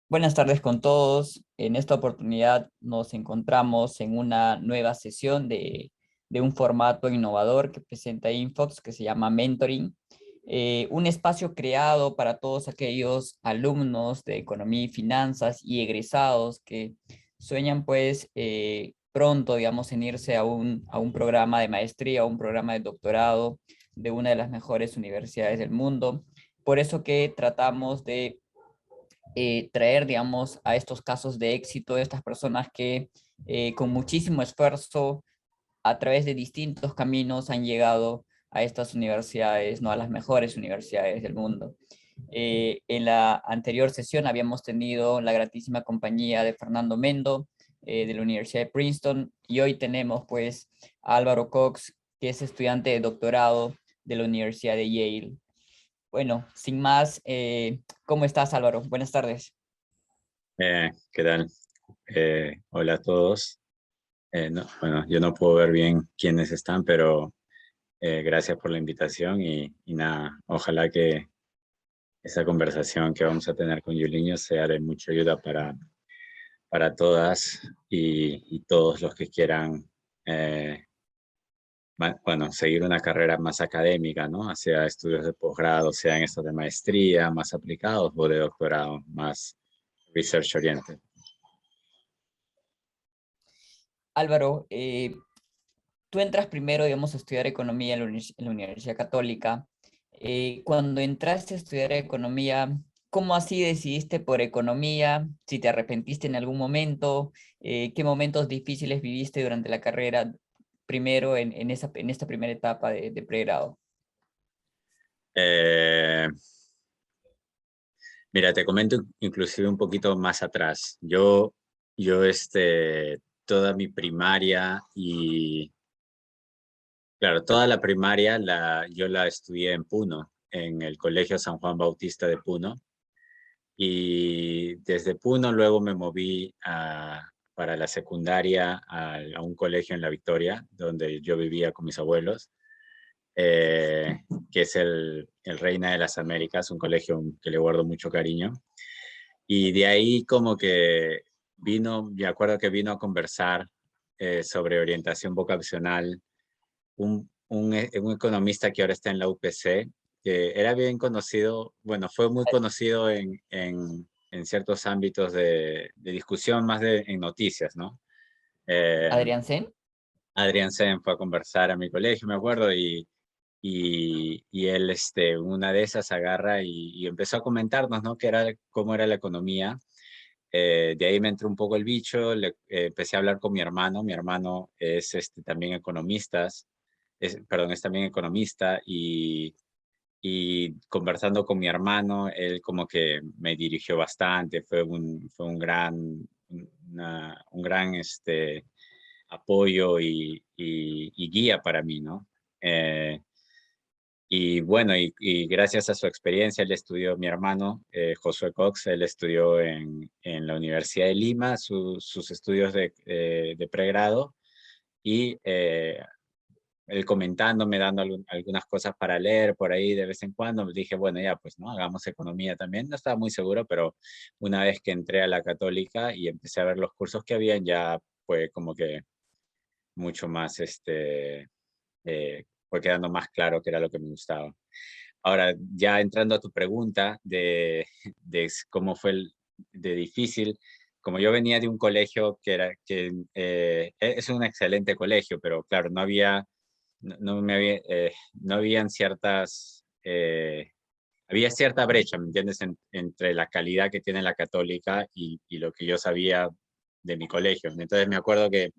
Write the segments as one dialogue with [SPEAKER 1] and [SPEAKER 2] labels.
[SPEAKER 1] Buenas tardes con todos. En esta oportunidad nos encontramos en una nueva sesión de un formato innovador que presenta Infox que se llama Mentoring. Un espacio creado para todos aquellos alumnos de economía y finanzas y egresados que sueñan pues pronto, digamos, en irse a un programa de maestría, a un programa de doctorado de una de las mejores universidades del mundo. Por eso que tratamos de traer, digamos, a estos casos de éxito de estas personas que con muchísimo esfuerzo, a través de distintos caminos, han llegado a estas universidades, no a las mejores universidades del mundo. En la anterior sesión habíamos tenido la gratísima compañía de Fernando Mendo, de la Universidad de Princeton, y hoy tenemos pues a Álvaro Cox, que es estudiante de doctorado de la Universidad de Yale. Bueno, sin más, ¿cómo estás, Álvaro? Buenas tardes.
[SPEAKER 2] ¿Qué tal? Hola a todos. Bueno, yo no puedo ver bien quiénes están, pero gracias por la invitación y nada, ojalá que esa conversación que vamos a tener con Yuliño sea de mucha ayuda para todas y todos los que quieran, eh, bueno, seguir una carrera más académica, ¿no? Hacia estudios de posgrado, sean estos de maestría, más aplicados o de doctorado, más research oriented.
[SPEAKER 1] Álvaro, tú entras primero, digamos, a estudiar economía en la Universidad Católica. Cuando entraste a estudiar economía, ¿cómo así decidiste por economía? Si te arrepentiste en algún momento, ¿qué momentos difíciles viviste durante la carrera, primero en esta primera etapa de pregrado?
[SPEAKER 2] Eh, Mira, te comento inclusive un poquito más atrás. Yo, toda mi primaria y, claro, toda la primaria yo la estudié en Puno, en el Colegio San Juan Bautista de Puno. Y desde Puno luego me moví para la secundaria a un colegio en La Victoria, donde yo vivía con mis abuelos, eh, que es el Reina de las Américas, un colegio que le guardo mucho cariño. Y de ahí como que me acuerdo que vino a conversar sobre orientación vocacional un economista que ahora está en la UPC, que era bien conocido, bueno, fue muy conocido en ciertos ámbitos de discusión, más en noticias, ¿no? Eh,
[SPEAKER 1] Adrián Sen.
[SPEAKER 2] Adrián Sen fue a conversar a mi colegio, me acuerdo, y él, una de esas agarra y empezó a comentarnos, ¿no? Cómo era la economía. De ahí me entró un poco el bicho, empecé a hablar con mi hermano es también perdón, es también economista y conversando con mi hermano, él como que me dirigió bastante, fue un un gran apoyo y guía para mí, ¿no? Eh, y bueno, y gracias a su experiencia, él estudió, mi hermano, Josué Cox, él estudió en la Universidad de Lima sus estudios de pregrado y él comentándome, dando algunas cosas para leer por ahí de vez en cuando, dije, bueno, ya, pues, ¿no? Hagamos economía también. No estaba muy seguro, pero una vez que entré a la Católica y empecé a ver los cursos que habían, ya fue como que mucho más, fue quedando más claro que era lo que me gustaba. Ahora, ya entrando a tu pregunta de cómo fue de difícil, como yo venía de un colegio es un excelente colegio, pero claro, no habían había cierta brecha, ¿me entiendes? Entre la calidad que tiene la católica y lo que yo sabía de mi colegio. Entonces me acuerdo que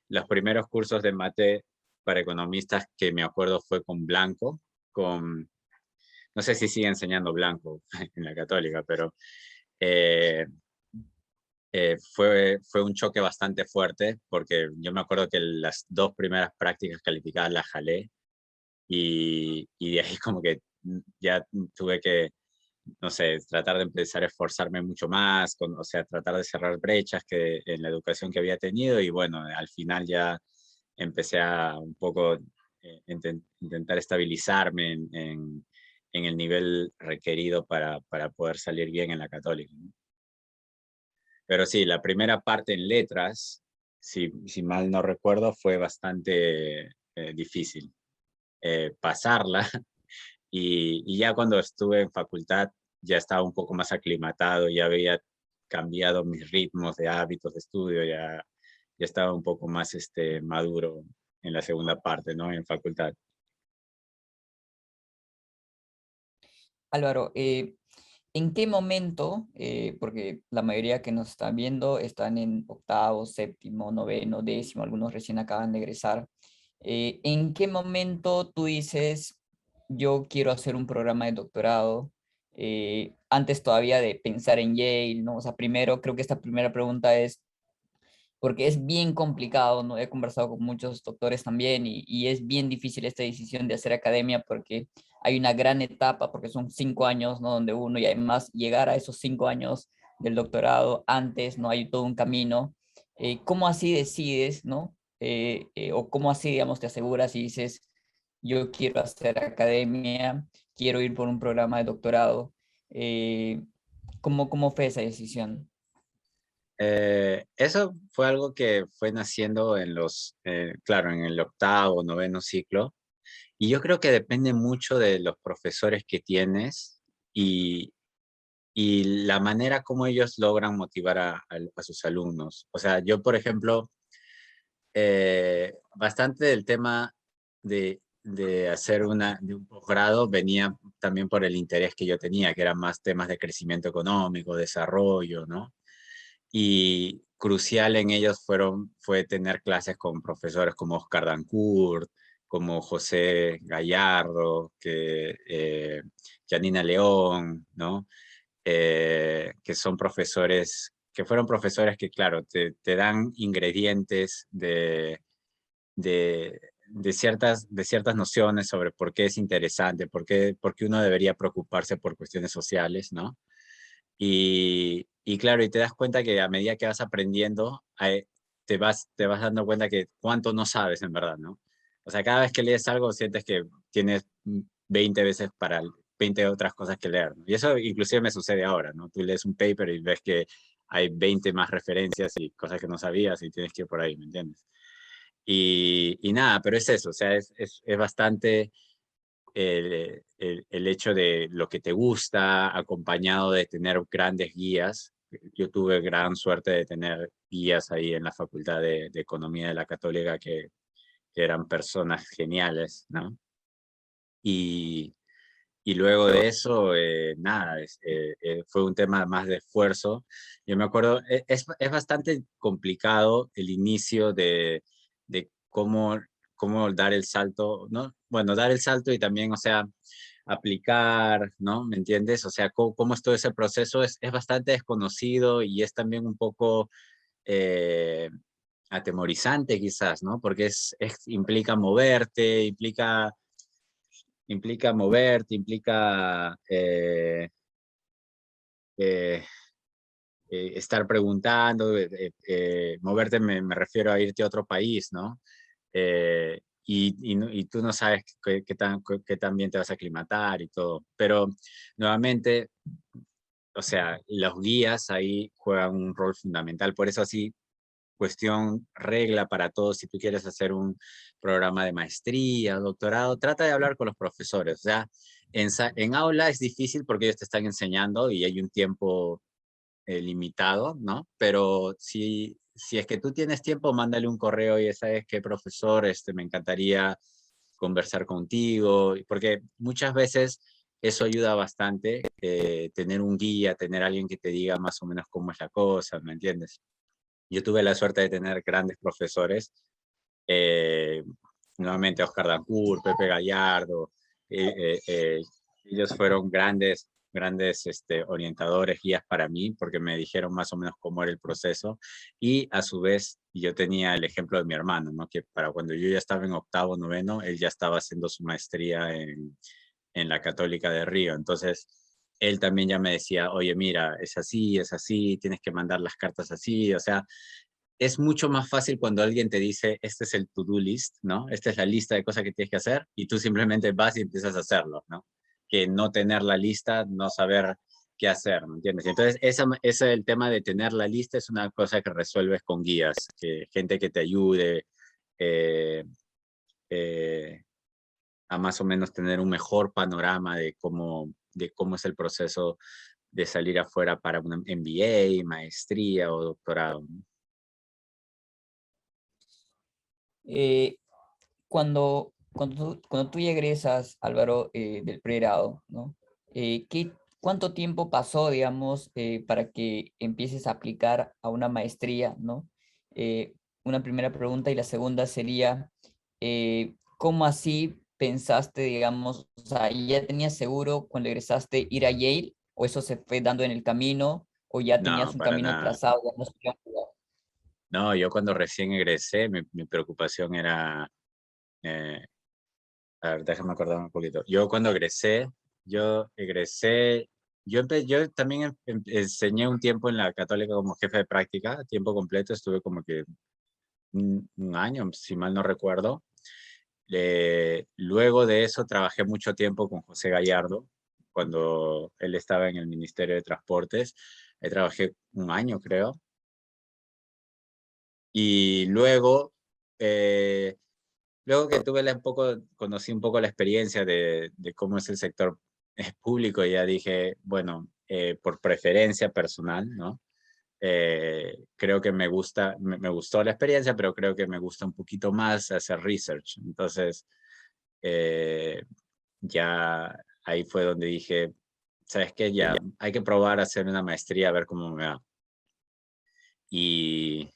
[SPEAKER 2] los primeros cursos de mate para economistas que me acuerdo fue con Blanco, no sé si sigue enseñando Blanco en la católica, pero eh, fue un choque bastante fuerte porque yo me acuerdo que las dos primeras prácticas calificadas las jalé y de ahí como que ya tuve que, no sé, tratar de empezar a esforzarme mucho más, o sea, tratar de cerrar brechas que en la educación que había tenido y bueno, al final ya empecé a un poco intentar estabilizarme en el nivel requerido para poder salir bien en la católica, ¿no? Pero sí, la primera parte en letras, si mal no recuerdo, fue bastante difícil pasarla. Y ya cuando estuve en facultad ya estaba un poco más aclimatado, ya había cambiado mis ritmos de hábitos de estudio, ya estaba un poco más maduro en la segunda parte, ¿no? En facultad.
[SPEAKER 1] Álvaro, ¿en qué momento, porque la mayoría que nos están viendo están en octavo, séptimo, noveno, décimo, algunos recién acaban de egresar, ¿en qué momento tú dices, yo quiero hacer un programa de doctorado? Antes todavía de pensar en Yale, ¿no? O sea, primero, creo que esta primera pregunta es, porque es bien complicado, ¿no? He conversado con muchos doctores también y es bien difícil esta decisión de hacer academia porque hay una gran etapa, porque son 5 años, ¿no? Donde uno y además llegar a esos 5 años del doctorado antes, ¿no? Hay todo un camino. ¿Cómo así decides, ¿no? O cómo así, digamos, te aseguras y dices, yo quiero hacer academia, quiero ir por un programa de doctorado? ¿Cómo fue esa decisión?
[SPEAKER 2] Eso fue algo que fue naciendo claro, en el octavo, noveno ciclo. Y yo creo que depende mucho de los profesores que tienes y, y la manera como ellos logran motivar a sus alumnos. O sea, yo, por ejemplo, bastante del tema de hacer de un posgrado venía también por el interés que yo tenía, que eran más temas de crecimiento económico, desarrollo, ¿no? Y crucial en ellos fue tener clases con profesores como Oscar Dancourt, como José Gallardo, Janina León, ¿no? Que son profesores, que fueron profesores que, claro, te dan ingredientes de ciertas nociones sobre por qué es interesante, por qué uno debería preocuparse por cuestiones sociales, ¿no? Y claro, y te das cuenta que a medida que vas aprendiendo, te vas dando cuenta que cuánto no sabes en verdad, ¿no? O sea, cada vez que lees algo sientes que tienes 20 veces 20 otras cosas que leer, ¿no? Y eso inclusive me sucede ahora, ¿no? Tú lees un paper y ves que hay 20 más referencias y cosas que no sabías y tienes que ir por ahí, ¿me entiendes? Y nada, pero es eso, o sea, es bastante el hecho de lo que te gusta, acompañado de tener grandes guías. Yo tuve gran suerte de tener guías ahí en la Facultad de Economía de la Católica que eran personas geniales, ¿no? Y, y luego de eso, nada, fue un tema más de esfuerzo. Yo me acuerdo, es bastante complicado el inicio de cómo dar el salto, ¿no? Bueno, dar el salto y también, o sea, aplicar, ¿no? ¿Me entiendes? O sea, cómo es todo ese proceso es bastante desconocido y es también un poco eh, atemorizante quizás, ¿no? Porque implica moverte, implica moverte, implica eh, estar preguntando, moverte me refiero a irte a otro país, ¿no? Y tú no sabes qué tan bien te vas a aclimatar y todo. Pero nuevamente, o sea, los guías ahí juegan un rol fundamental. Por eso así, cuestión, regla para todos, si tú quieres hacer un programa de maestría, doctorado, trata de hablar con los profesores. O sea, en aula es difícil porque ellos te están enseñando y hay un tiempo limitado, ¿no? Pero si es que tú tienes tiempo, mándale un correo y ya sabes qué profesor, me encantaría conversar contigo, porque muchas veces eso ayuda bastante, tener un guía, tener alguien que te diga más o menos cómo es la cosa, ¿me entiendes? Yo tuve la suerte de tener grandes profesores, eh, nuevamente Oscar Dancourt, Pepe Gallardo, ellos fueron grandes orientadores, guías para mí, porque me dijeron más o menos cómo era el proceso, y a su vez yo tenía el ejemplo de mi hermano, ¿no? Que para cuando yo ya estaba en octavo, noveno, él ya estaba haciendo su maestría en la Católica de Río, entonces él también ya me decía, oye, mira, es así, tienes que mandar las cartas así, o sea, es mucho más fácil cuando alguien te dice, este es el to-do list, ¿no? Esta es la lista de cosas que tienes que hacer y tú simplemente vas y empiezas a hacerlo, ¿no? Que no tener la lista, no saber qué hacer, ¿me entiendes? Entonces, ese el tema de tener la lista es una cosa que resuelves con guías, gente que te ayude eh, eh, a más o menos tener un mejor panorama de cómo es el proceso de salir afuera para un MBA, maestría o doctorado, ¿no?
[SPEAKER 1] Eh, cuando tú ya egresas, Álvaro, del pregrado, ¿no? ¿Cuánto tiempo pasó, digamos, para que empieces a aplicar a una maestría, ¿no? Una primera pregunta y la segunda sería, ¿cómo así pensaste, digamos, o sea, ya tenías seguro cuando egresaste ir a Yale o eso se fue dando en el camino o ya
[SPEAKER 2] No,
[SPEAKER 1] tenías un
[SPEAKER 2] para
[SPEAKER 1] camino
[SPEAKER 2] nada.
[SPEAKER 1] trazado, digamos, que
[SPEAKER 2] No, yo cuando recién egresé, mi preocupación era, eh, a ver, déjame acordarme un poquito. Yo egresé, yo también enseñé un tiempo en la Católica como jefe de práctica, a tiempo completo, estuve como que un año, si mal no recuerdo. Luego de eso trabajé mucho tiempo con José Gallardo, cuando él estaba en el Ministerio de Transportes. Trabajé un año, creo. Y luego, eh, luego que conocí un poco la experiencia de cómo es el sector público, ya dije, bueno, por preferencia personal, ¿no? Creo que me gustó la experiencia, pero creo que me gusta un poquito más hacer research. Entonces, eh, ya ahí fue donde dije, ¿sabes qué? Ya hay que probar a hacer una maestría a ver cómo me va. Y,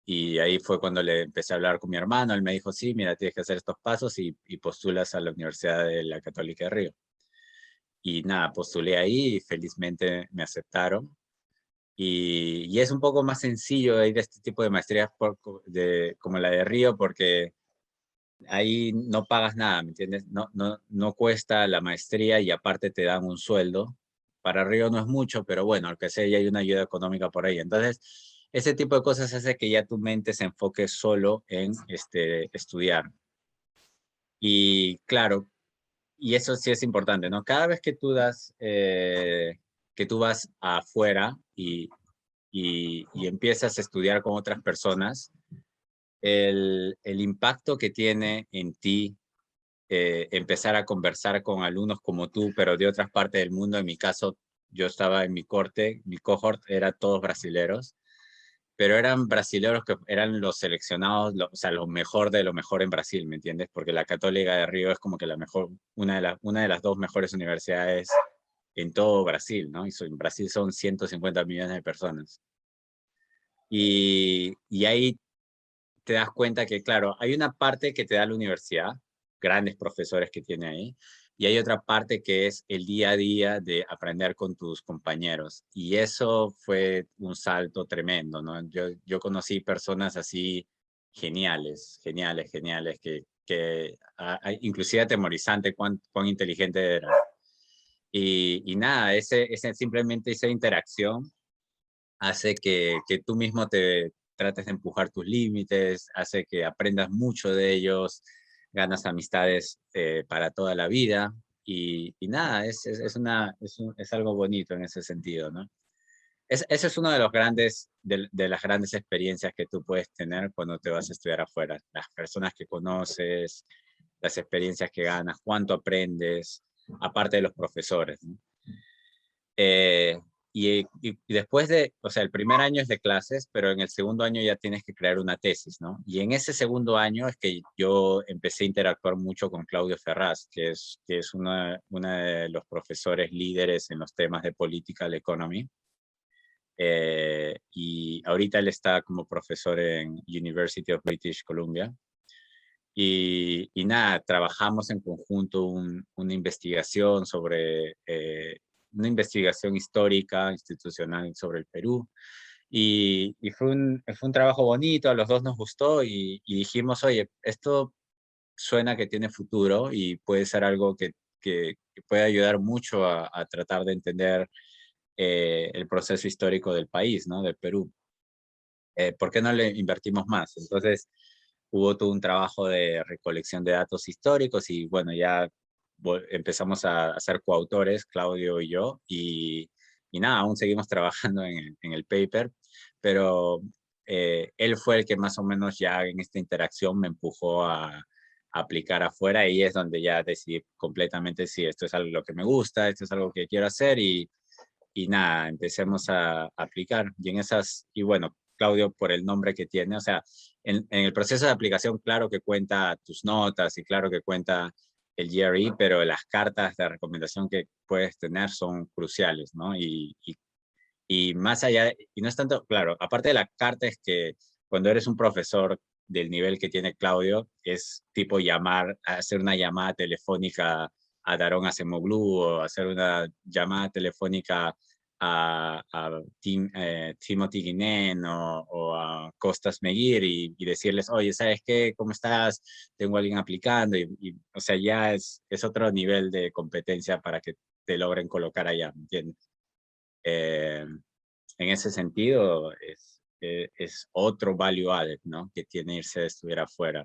[SPEAKER 2] y ahí fue cuando le empecé a hablar con mi hermano. Él me dijo, sí, mira, tienes que hacer estos pasos y postulas a la Universidad de la Católica de Río. Y nada, postulé ahí y felizmente me aceptaron. Y es un poco más sencillo ir a este tipo de maestrías como la de Río porque ahí no pagas nada, ¿me entiendes? No cuesta la maestría y aparte te dan un sueldo. Para Río no es mucho, pero bueno, al que sea, ya hay una ayuda económica por ahí. Entonces, ese tipo de cosas hace que ya tu mente se enfoque solo en estudiar. Y claro, y eso sí es importante, ¿no? Cada vez que tú vas afuera y empiezas a estudiar con otras personas, el impacto que tiene en ti empezar a conversar con alumnos como tú, pero de otras partes del mundo. En mi caso, yo estaba en mi cohort era todos brasileros, pero eran brasileros que eran los seleccionados, o sea, lo mejor de lo mejor en Brasil, ¿me entiendes? Porque la Católica de Río es como que la mejor, una de las dos mejores universidades en todo Brasil, ¿no? En Brasil son 150 millones de personas. Y ahí te das cuenta que, claro, hay una parte que te da la universidad, grandes profesores que tiene ahí, y hay otra parte que es el día a día de aprender con tus compañeros. Y eso fue un salto tremendo, ¿no? Yo conocí personas así geniales, geniales, geniales, inclusive atemorizante cuán inteligente eran. Y nada, simplemente esa interacción hace que tú mismo te trates de empujar tus límites, hace que aprendas mucho de ellos, ganas amistades para toda la vida y nada, es algo bonito en ese sentido, ¿no? Ese es uno de de las grandes experiencias que tú puedes tener cuando te vas a estudiar afuera. Las personas que conoces, las experiencias que ganas, cuánto aprendes, aparte de los profesores, ¿no? Eh, y después o sea, el primer año es de clases, pero en el segundo año ya tienes que crear una tesis, ¿no? Y en ese segundo año es que yo empecé a interactuar mucho con Claudio Ferraz, que es una de los profesores líderes en los temas de political economy. Y ahorita él está como profesor en University of British Columbia. Y nada, trabajamos en conjunto una investigación una investigación histórica, institucional sobre el Perú. Y fue un trabajo bonito, a los dos nos gustó y dijimos, oye, esto suena que tiene futuro y puede ser algo que puede ayudar mucho a tratar de entender el proceso histórico del país, ¿no? Del Perú. ¿Por qué no le invertimos más? Entonces, hubo todo un trabajo de recolección de datos históricos y bueno, ya empezamos a ser coautores, Claudio y yo, nada, aún seguimos trabajando en el paper, pero él fue el que más o menos ya en esta interacción me empujó a aplicar afuera y es donde ya decidí completamente si esto es algo que me gusta, esto es algo que quiero hacer y nada, empecemos a aplicar. Y en esas, y bueno, Claudio, por el nombre que tiene, o sea, en el proceso de aplicación, claro que cuenta tus notas y claro que cuenta el GRE, pero las cartas de recomendación que puedes tener son cruciales, ¿no? Y más allá, y no es tanto, claro, aparte de la carta es que cuando eres un profesor del nivel que tiene Claudio, es tipo llamar, hacer una llamada telefónica a Daron Acemoglu o hacer una llamada telefónica a Timothy Guinén o a Costas Meguir y decirles, oye, ¿sabes qué? ¿Cómo estás? Tengo a alguien aplicando o sea, ya es otro nivel de competencia para que te logren colocar allá, ¿me entiendes? En ese sentido, es otro value added, ¿no? Que tiene irse a estudiar afuera.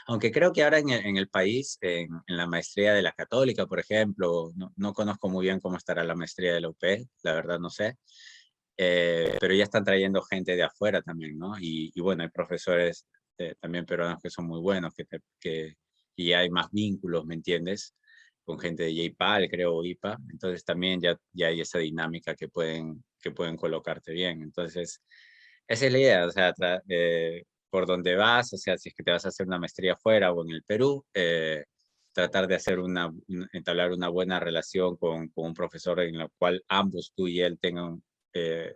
[SPEAKER 2] Aunque creo que ahora en el país, en la maestría de la Católica, por ejemplo, no conozco muy bien cómo estará la maestría de la UP, la verdad no sé, pero ya están trayendo gente de afuera también, ¿no? Y bueno, hay profesores también peruanos que son muy buenos, y hay más vínculos, ¿me entiendes? Con gente de JPAL, creo, o IPA, entonces también ya hay esa dinámica que pueden colocarte bien. Entonces, esa es la idea, o sea, por donde vas, o sea, si es que te vas a hacer una maestría afuera o en el Perú, tratar de hacer entablar una buena relación con un profesor en la cual ambos, tú y él, tengan eh,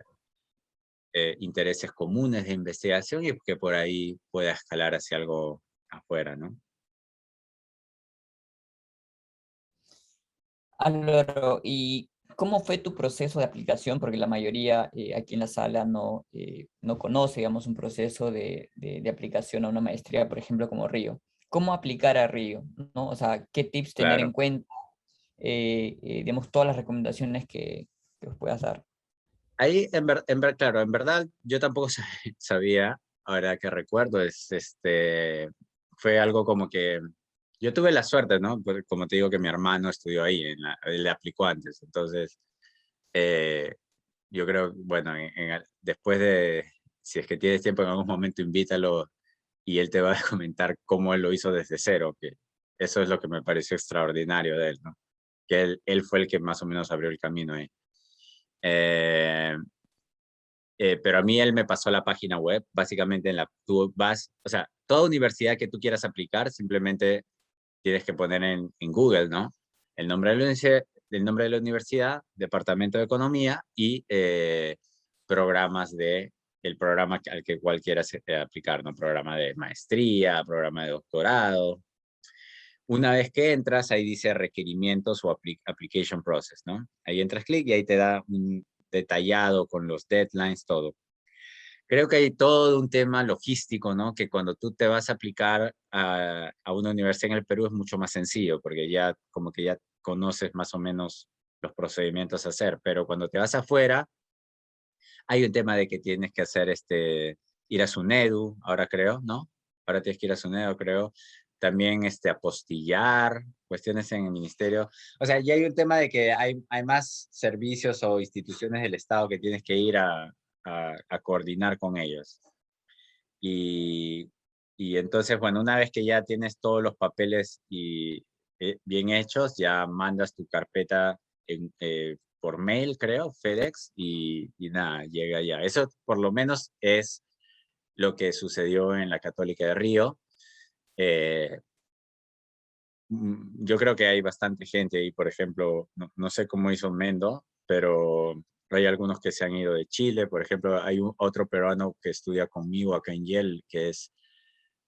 [SPEAKER 2] intereses comunes de investigación y que por ahí pueda escalar hacia algo afuera, ¿no?
[SPEAKER 1] Álvaro, ¿y cómo fue tu proceso de aplicación? Porque la mayoría aquí en la sala no conoce, digamos, un proceso de aplicación a una maestría, por ejemplo, como Río. ¿Cómo aplicar a Río? ¿No? O sea, ¿qué tips tener en
[SPEAKER 2] Claro.
[SPEAKER 1] cuenta? Digamos, todas las recomendaciones que os puedas dar.
[SPEAKER 2] Ahí, claro, en verdad, yo tampoco sabía, ahora que recuerdo, fue algo como que yo tuve la suerte, ¿no? Pues, como te digo, que mi hermano estudió ahí, él le aplicó antes, entonces, eh, yo creo, bueno, después si es que tienes tiempo en algún momento, invítalo y él te va a comentar cómo él lo hizo desde cero, que eso es lo que me pareció extraordinario de él, ¿no? Que él fue el que más o menos abrió el camino ahí. Eh, pero a mí él me pasó la página web, básicamente tú vas, o sea, toda universidad que tú quieras aplicar, simplemente tienes que poner en Google, ¿no? El nombre de la universidad, departamento de economía y programas el programa al que cual quieras aplicar, ¿no? Programa de maestría, programa de doctorado. Una vez que entras, ahí dice requerimientos o application process, ¿no? Ahí entras clic y ahí te da un detallado con los deadlines, todo. Creo que hay todo un tema logístico, ¿no? Que cuando tú te vas a aplicar a una universidad en el Perú es mucho más sencillo, porque ya como que ya conoces más o menos los procedimientos a hacer, pero cuando te vas afuera, hay un tema de que tienes que hacer ir a SUNEDU, ahora creo, ¿no? Ahora tienes que ir a SUNEDU, creo. También apostillar, cuestiones en el ministerio. O sea, ya hay un tema de que hay más servicios o instituciones del Estado que tienes que ir a coordinar con ellos. Y, y entonces, bueno, una vez que ya tienes todos los papeles bien hechos, ya mandas tu carpeta por mail, creo, FedEx, y nada, llega ya. Eso por lo menos es lo que sucedió en la Católica de Río. Eh, yo creo que hay bastante gente ahí, por ejemplo, no sé cómo hizo Mendo, pero hay algunos que se han ido de Chile, por ejemplo, hay otro peruano que estudia conmigo acá en Yale, que es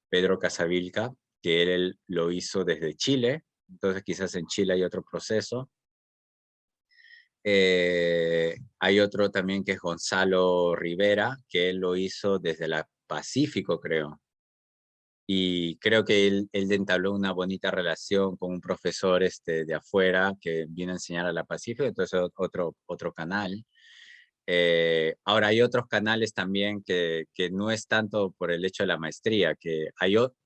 [SPEAKER 2] Pedro Casavilca, que él lo hizo desde Chile, entonces quizás en Chile hay otro proceso. Hay otro también que es Gonzalo Rivera, que él lo hizo desde la Pacífico, creo. Y creo que él entabló una bonita relación con un profesor de afuera que viene a enseñar a la Pacífico, entonces otro canal. Ahora hay otros canales también que no es tanto por el hecho de la maestría, que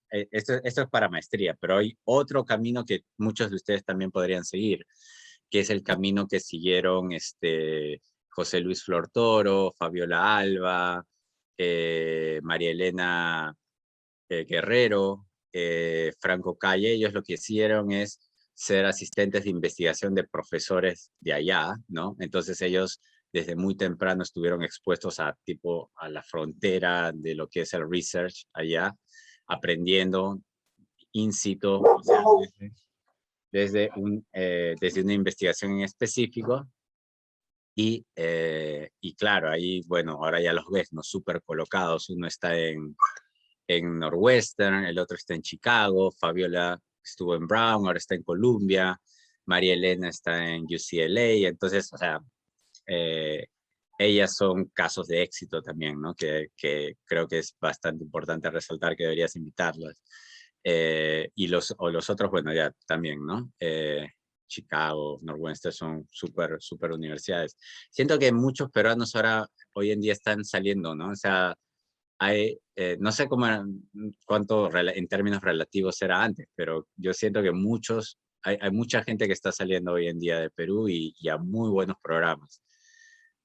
[SPEAKER 2] esto es para maestría, pero hay otro camino que muchos de ustedes también podrían seguir, que es el camino que siguieron José Luis Flortoro, Fabiola Alba, María Elena Guerrero, Franco Calle. Ellos lo que hicieron es ser asistentes de investigación de profesores de allá, ¿no? Entonces ellos desde muy temprano estuvieron expuestos a la frontera de lo que es el research allá, aprendiendo in situ, o sea, desde una investigación en específico. Y claro, ahí, bueno, ahora ya los ves, ¿no? Súper colocados. Uno está en Northwestern, el otro está en Chicago, Fabiola estuvo en Brown, ahora está en Columbia, María Elena está en UCLA. Entonces, o sea, eh, ellas son casos de éxito también, ¿no? Que creo que es bastante importante resaltar, que deberías invitarlas. Los otros, bueno, ya también, ¿no? Chicago, Northwestern son súper universidades. Siento que muchos peruanos ahora, hoy en día están saliendo, ¿no? O sea, no sé cuánto en términos relativos era antes, pero yo siento que hay mucha gente que está saliendo hoy en día de Perú y a muy buenos programas.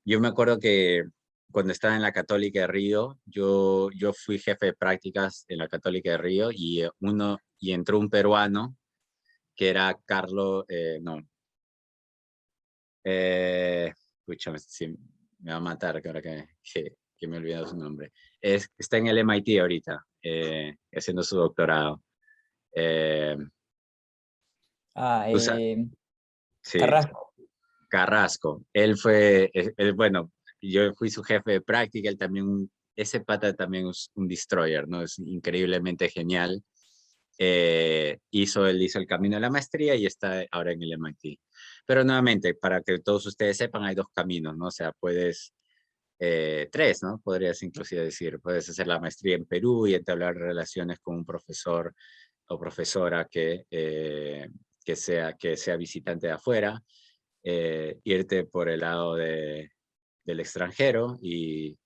[SPEAKER 2] Yo me acuerdo que cuando estaba en la Católica de Río, yo fui jefe de prácticas en la Católica de Río y entró un peruano que era Carlos, no, escúchame, sí, me va a matar que ahora que me he olvidado su nombre. Está en el MIT ahorita, haciendo su doctorado. Eh,
[SPEAKER 1] Ah,
[SPEAKER 2] tú sa- sí,
[SPEAKER 1] Carrasco.
[SPEAKER 2] Carrasco. Bueno, yo fui su jefe de práctica, él también, ese pata también es un destroyer, ¿no? Es increíblemente genial. Él hizo el camino de la maestría y está ahora en el MIT. Pero nuevamente, para que todos ustedes sepan, hay dos caminos, ¿no? O sea, tres, ¿no? Podrías inclusive decir, puedes hacer la maestría en Perú y entablar relaciones con un profesor o profesora que sea visitante de afuera, irte por el lado del extranjero y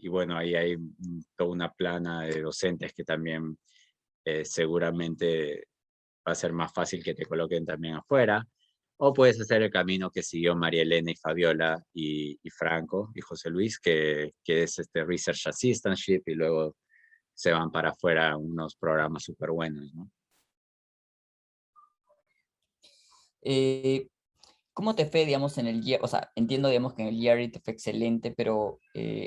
[SPEAKER 2] bueno, ahí hay toda una plana de docentes que también seguramente va a ser más fácil que te coloquen también afuera. O puedes hacer el camino que siguió María Elena y Fabiola y Franco y José Luis, que es este Research Assistantship, y luego se van para afuera unos programas súper buenos, ¿no?
[SPEAKER 1] Eh, ¿Cómo te fue, digamos, en el GRE? O sea, entiendo, digamos, que en el GRE te fue excelente, pero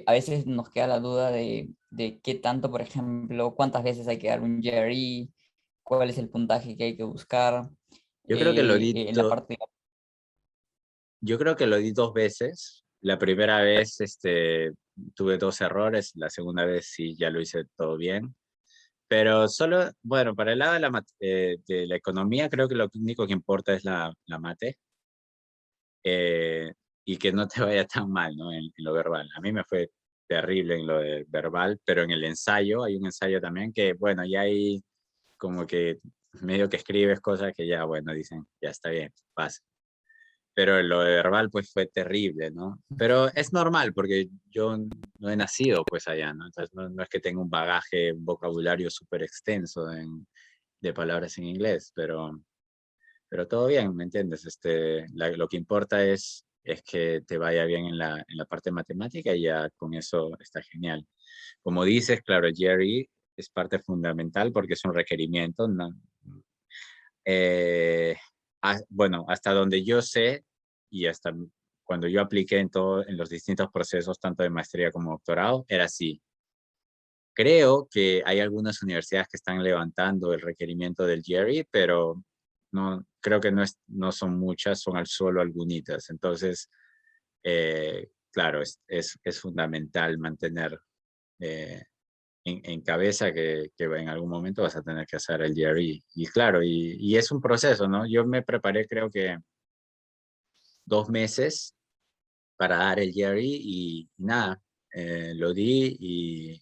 [SPEAKER 1] a veces nos queda la duda de qué tanto, por ejemplo, cuántas veces hay que dar un GRE, cuál es el puntaje que hay que buscar
[SPEAKER 2] Yo creo que lo di,
[SPEAKER 1] en la parte.
[SPEAKER 2] yo creo que lo di dos veces. La primera vez tuve dos errores, la segunda vez sí ya lo hice todo bien. Pero solo, bueno, para el lado de la economía, creo que lo único que importa es la mate, y que no te vaya tan mal, ¿no? En lo verbal. A mí me fue terrible en lo de verbal, pero en el ensayo, hay un ensayo también que, bueno, ya hay como que medio que escribes cosas que ya, bueno, dicen, ya está bien, pasa. Pero lo de verbal, pues fue terrible, ¿no? Pero es normal, porque yo no he nacido, pues, allá, ¿no? Entonces, no es que tenga un bagaje, un vocabulario súper extenso de palabras en inglés, pero todo bien, ¿me entiendes? Lo que importa es que te vaya bien en la parte matemática y ya con eso está genial. Como dices, claro, Jerry es parte fundamental porque es un requerimiento, ¿no? Bueno, hasta donde yo sé y hasta cuando yo apliqué en los distintos procesos, tanto de maestría como doctorado, era así. Creo que hay algunas universidades que están levantando el requerimiento del GRE, pero no, creo que no son muchas, son solo algunitas. Entonces, claro, es fundamental mantener eh, en cabeza que en algún momento vas a tener que hacer el GRE. Y claro, y es un proceso, ¿no? Yo me preparé creo que 2 meses para dar el GRE y nada, lo di y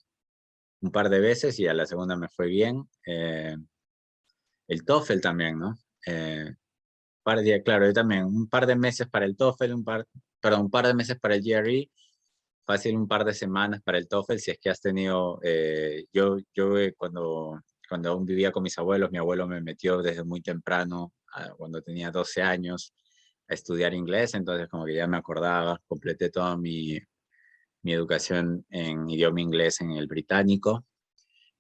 [SPEAKER 2] un par de veces y a la segunda me fue bien. El TOEFL también, ¿no? Claro, yo también, un par de meses para el TOEFL, perdón, un par de meses para el GRE, fácil un par de semanas para el TOEFL, si es que has tenido, cuando aún vivía con mis abuelos, mi abuelo me metió desde muy temprano, cuando tenía 12 años, estudiar inglés, entonces como que ya me acordaba, completé toda mi educación en idioma inglés en el británico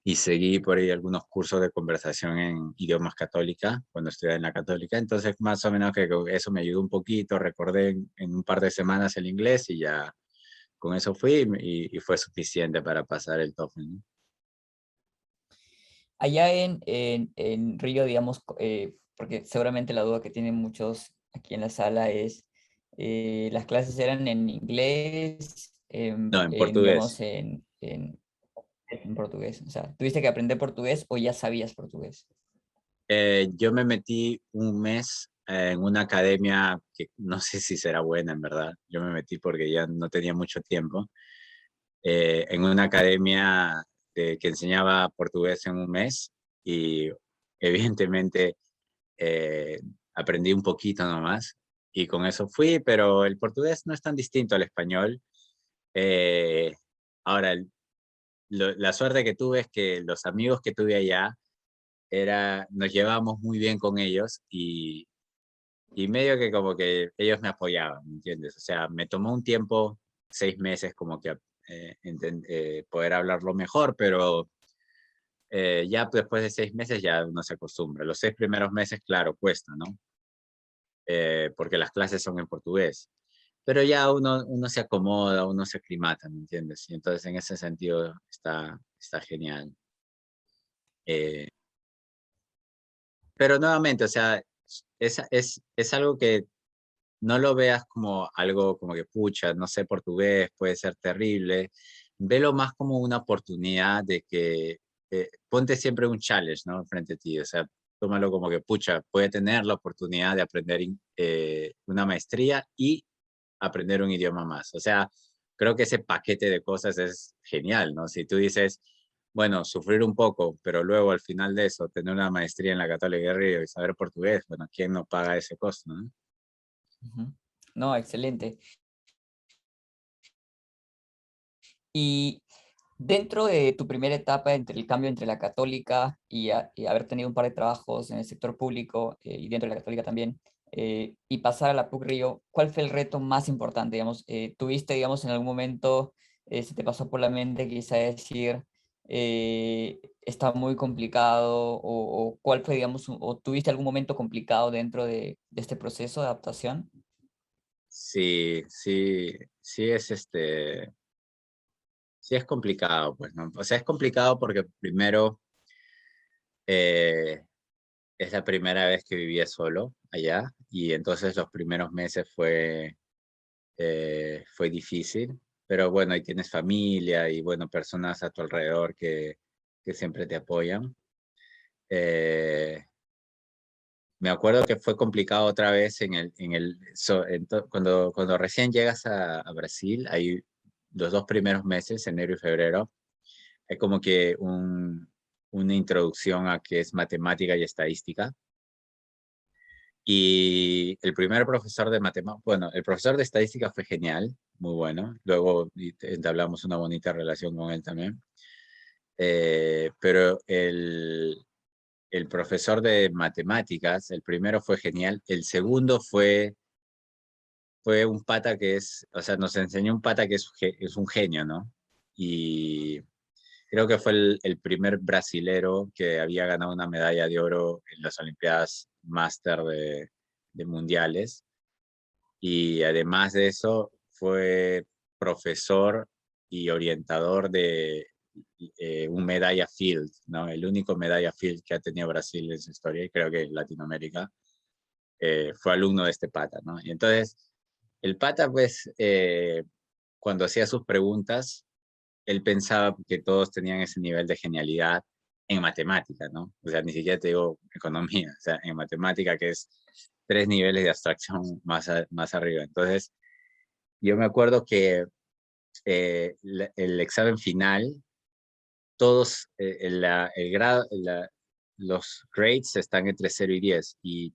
[SPEAKER 2] y seguí por ahí algunos cursos de conversación en idiomas católica cuando estudiaba en la católica, entonces más o menos que eso me ayudó un poquito, recordé en un par de semanas el inglés y ya con eso fui y fue suficiente para pasar el TOEFL, ¿no?
[SPEAKER 1] Allá en Río, digamos, porque seguramente la duda que tienen muchos aquí en la sala es, ¿las clases eran en inglés,
[SPEAKER 2] No, en portugués.
[SPEAKER 1] digamos, en portugués? O sea, ¿tuviste que aprender portugués o ya sabías portugués?
[SPEAKER 2] Yo me metí un mes en una academia que no sé si será buena en verdad. Yo me metí porque ya no tenía mucho tiempo. En una academia que enseñaba portugués en un mes y evidentemente eh, aprendí un poquito nomás y con eso fui, pero el portugués no es tan distinto al español. Eh, ahora, la suerte que tuve es que los amigos que tuve allá nos llevábamos muy bien con ellos y medio que como que ellos me apoyaban, ¿me entiendes? O sea, me tomó un tiempo, 6 meses, como que poder hablarlo mejor, pero ya después de 6 meses ya uno se acostumbra. Los 6 primeros meses, claro, cuesta, ¿no? Porque las clases son en portugués. Pero ya uno se acomoda, uno se aclimata, ¿me entiendes? Y entonces en ese sentido está genial. Eh, pero nuevamente, o sea, es algo que no lo veas como algo como que, pucha, no sé portugués, puede ser terrible. Velo más como una oportunidad de que ponte siempre un challenge, ¿no? Frente a ti. O sea, tómalo como que, pucha, puede tener la oportunidad de aprender una maestría y aprender un idioma más. O sea, creo que ese paquete de cosas es genial, ¿no? Si tú dices, bueno, sufrir un poco, pero luego al final de eso, tener una maestría en la Católica de Río y saber portugués, bueno, ¿quién no paga ese costo, no?
[SPEAKER 1] Ujú. No, excelente. Y dentro de tu primera etapa entre el cambio entre la católica y haber tenido un par de trabajos en el sector público y dentro de la católica también, y pasar a la PUC Río, ¿cuál fue el reto más importante? Digamos, ¿tuviste, digamos, en algún momento, se te pasó por la mente quizá decir, está muy complicado, o cuál fue, digamos, o tuviste algún momento complicado dentro de este proceso de adaptación?
[SPEAKER 2] Sí, sí, sí es complicado, pues, ¿no? O sea, es complicado porque primero eh, es la primera vez que vivía solo allá y entonces los primeros meses fue difícil, pero bueno, ahí tienes familia y bueno, personas a tu alrededor que siempre te apoyan. Eh, Me acuerdo que fue complicado otra vez cuando recién llegas a Brasil, hay los 2 primeros meses, enero y febrero, hay como que una introducción a qué es matemática y estadística. Y el primer profesor de matemática, bueno, el profesor de estadística fue genial, muy bueno. Luego entablamos una bonita relación con él también. Pero el profesor de matemáticas, el primero fue genial, el segundo fue un pata o sea, nos enseñó un pata que es un genio, ¿no? Y creo que fue el primer brasilero que había ganado una medalla de oro en las Olimpiadas Máster de Mundiales. Y además de eso, fue profesor y orientador de un medalla Field, ¿no? El único medalla Field que ha tenido Brasil en su historia, y creo que en Latinoamérica, fue alumno de este pata, ¿no? Y entonces, el pata, pues, cuando hacía sus preguntas, él pensaba que todos tenían ese nivel de genialidad en matemática, ¿no? O sea, ni siquiera te digo economía, o sea, en matemática, que es 3 niveles de abstracción más arriba. Entonces, yo me acuerdo que el examen final, todos, el grado, los grades están entre 0 y 10, y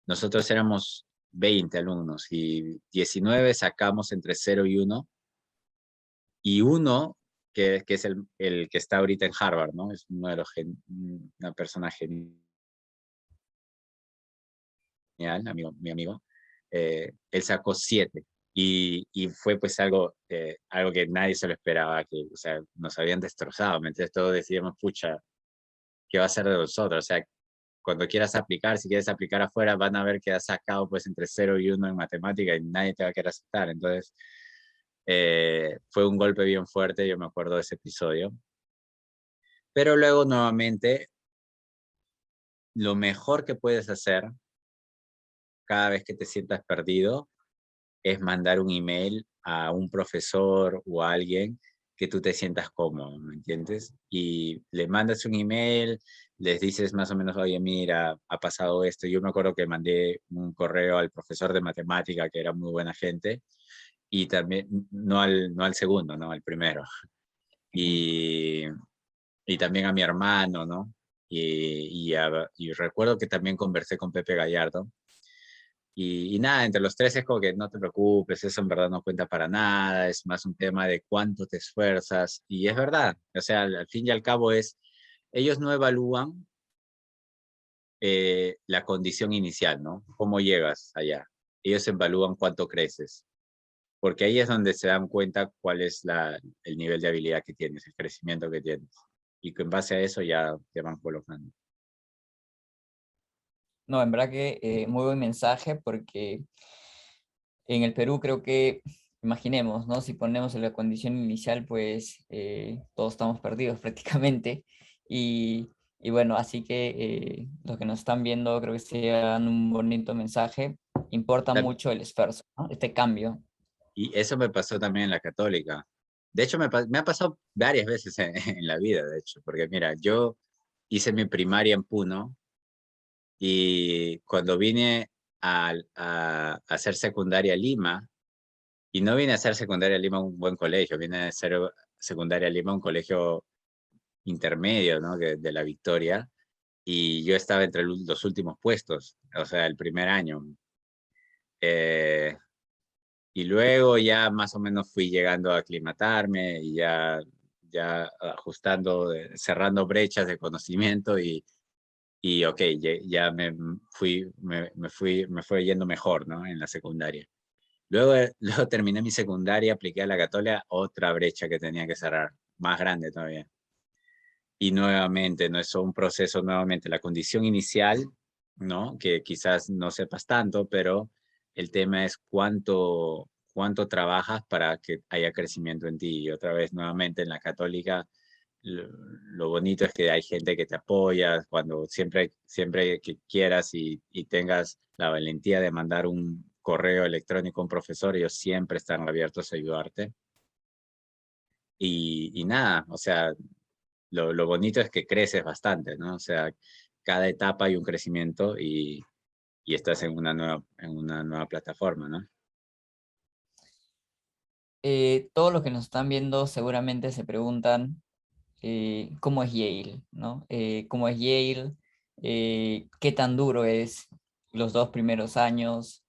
[SPEAKER 2] nosotros éramos 20 alumnos, y 19 sacamos entre 0 y 1, y uno, que es el que está ahorita en Harvard, ¿no? Es uno de una persona genial, mi amigo. él sacó 7. Y fue pues algo que nadie se lo esperaba, que, o sea, nos habían destrozado. Entonces todos decíamos, pucha, ¿qué va a ser de nosotros? O sea, cuando quieras aplicar, si quieres aplicar afuera, van a ver que has sacado pues entre 0 y 1 en matemática y nadie te va a querer aceptar. Entonces, fue un golpe bien fuerte, yo me acuerdo de ese episodio. Pero luego nuevamente, lo mejor que puedes hacer cada vez que te sientas perdido es mandar un email a un profesor o a alguien que tú te sientas cómodo, ¿me entiendes? Y le mandas un email, les dices más o menos, oye, mira, ha pasado esto. Yo me acuerdo que mandé un correo al profesor de matemática, que era muy buena gente, y también, no al segundo, no al primero. Y, y también a mi hermano, ¿no? Y recuerdo que también conversé con Pepe Gallardo, y nada, entre los tres es como que no te preocupes, eso en verdad no cuenta para nada, es más un tema de cuánto te esfuerzas. Y es verdad, o sea, al fin y al cabo ellos no evalúan la condición inicial, ¿no? ¿Cómo llegas allá? Ellos evalúan cuánto creces, porque ahí es donde se dan cuenta cuál es el nivel de habilidad que tienes, el crecimiento que tienes. Y que en base a eso ya te van colocando.
[SPEAKER 1] No, en verdad que muy buen mensaje porque en el Perú creo que, imaginemos, ¿no? Si ponemos en la condición inicial, pues todos estamos perdidos prácticamente. Y, y bueno, así que los que nos están viendo creo que se dan un bonito mensaje. Importa mucho el esfuerzo, ¿no? Este cambio.
[SPEAKER 2] Y eso me pasó también en la católica. De hecho, me ha pasado varias veces en la vida, de hecho, porque mira, yo hice mi primaria en Puno y cuando vine a hacer secundaria a Lima, y no vine a hacer secundaria a Lima a un buen colegio, vine a hacer secundaria a Lima a un colegio intermedio, ¿no? De La Victoria, y yo estaba entre los últimos puestos, o sea, el primer año. Eh, Y luego ya más o menos fui llegando a aclimatarme y ya ajustando, cerrando brechas de conocimiento y ok, ya me fue yendo mejor, ¿no? En la secundaria. Luego, luego terminé mi secundaria, apliqué a la Católica, otra brecha que tenía que cerrar, más grande todavía. Y nuevamente, no es un proceso nuevamente, la condición inicial, ¿no? Que quizás no sepas tanto, pero el tema es cuánto trabajas para que haya crecimiento en ti. Y otra vez, nuevamente, en la católica, lo bonito es que hay gente que te apoya cuando siempre que quieras y tengas la valentía de mandar un correo electrónico a un profesor, ellos siempre están abiertos a ayudarte. Y nada, o sea, lo bonito es que creces bastante, ¿no? O sea, cada etapa hay un crecimiento y estás en una nueva plataforma, ¿no?
[SPEAKER 1] Todos los que nos están viendo seguramente se preguntan cómo es Yale, ¿no? ¿Cómo es Yale? ¿Qué tan duro es los 2 primeros años?